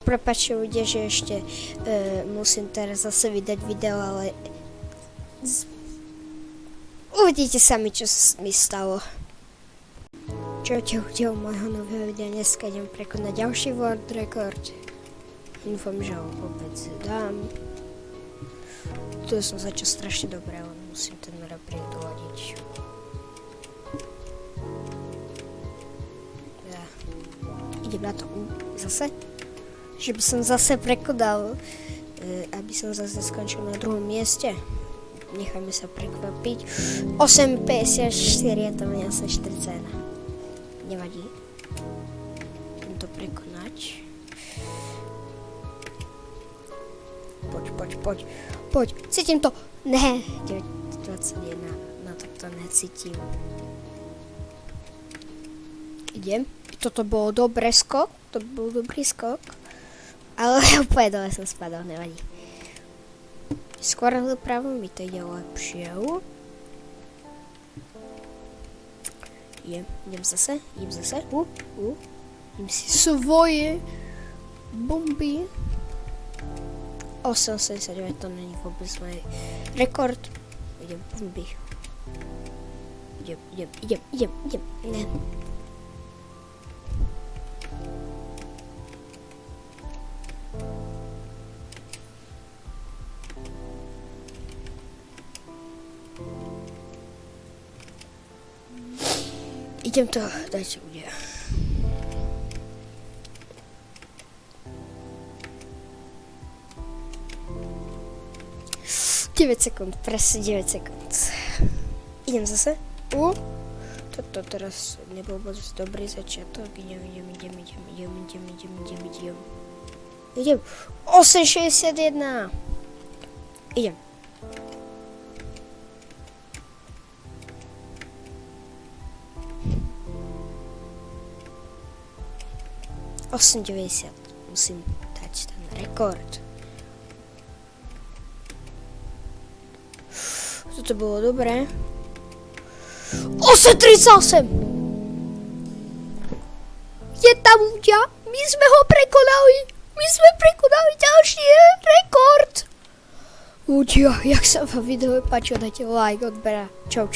Prepáčte ľudia, že ešte musím teraz zase vydať video, ale uvidíte sami, čo mi stalo. Čaute ľudia, u môjho nového videa dneska idem prekonať ďalší world record. Dúfam, že ho vôbec dám. Tu som začal strašne dobre, ale musím ten repriek doladiť. Ja. Idem na to zase. Že by som zase prekonal, aby som zase skončil na druhom mieste. Necháme sa prekvapiť. 8,54 je to mňa asi 41. Nevadí. Idem to prekonať. Poď. Cítim to. Ne, 9,21. Na to necítim. Idem. Toto bol dobrý skok. To bol dobrý skok. Ale úplne dole som spadol, nevadí. Skôr dopravo mi to ide lepšie. Idem zase. Idem si svoje bomby. 8,79, to není vôbec môj rekord. Idem bomby. Idem. Ne. Idem to dať ľudia. 9 sekúnd, presne 9 sekúnd. Idem zase. Toto teraz nebol moc dobrý začiatok. Idem. Idem. 8,61. Idem. ,90. Musím dať ten rekord. Toto bolo dobré. 8,38. Je tam ľudia. My sme ho prekonali. My sme prekonali ďalší rekord. Ľudia, jak sa vám video páčilo, dajte like, odbera. Čau.